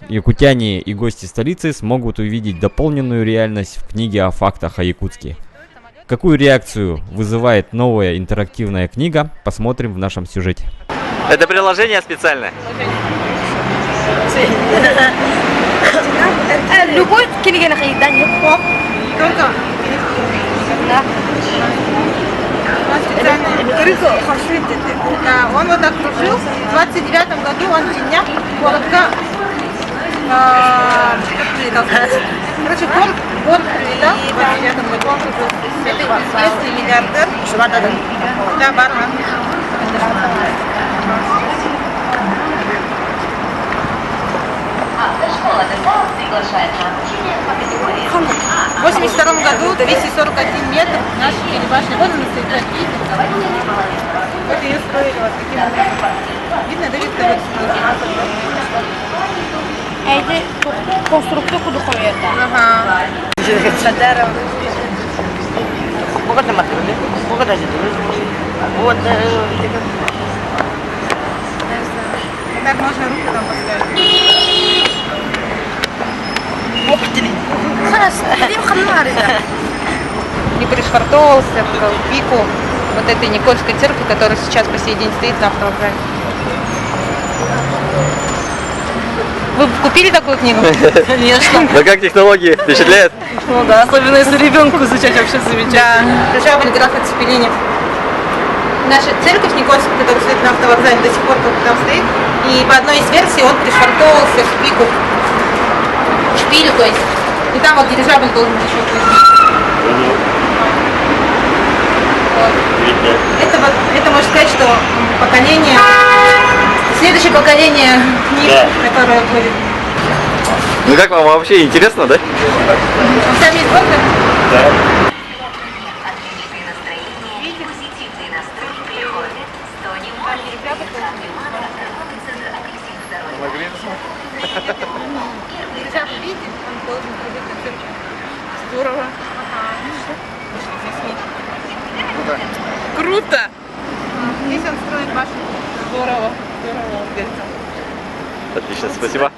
якутяне и гости столицы смогут увидеть дополненную реальность в книге о фактах о Якутске. Какую реакцию вызывает новая интерактивная книга, посмотрим в нашем сюжете. Это приложение специальное? Любой книга находится. Только? Да. Да, он вот так кружил. В 29 году он в днях коротко короче, год прилетал в 29 году. Это известный миллиардер. Да, бармен. 82 году 241 метр нашей телебашни. Вот она стоит, видите? Вот ее строили вот таким образом. Видно, да, видно? Это конструкция куда-то. Ага. Вот. Так можно руку там поставить. Не пришвартовался в пику вот этой Никольской церкви, которая сейчас по сей день стоит на автовокзале. Вы купили такую книгу? Конечно. Да как технологии впечатляет? Ну да, особенно если ребенку изучать, вообще замечательно. Да, державный граф Цепелинев. Наша церковь Никольская, которая стоит на автовокзале, до сих пор там стоит. И по одной из версий он пришвартовался в пику. Шпиль, то есть. И там вот дирижабль должен еще быть. Вот. Это можно сказать, что поколение, следующее поколение книг, да, которое будет. Ну как вам вообще интересно, да? Там есть доктор? Да. Видите, он должен ходить на церковь. Здорово. Ага. Круто! Здесь он строит башню. Здорово. Здорово. Отлично, спасибо.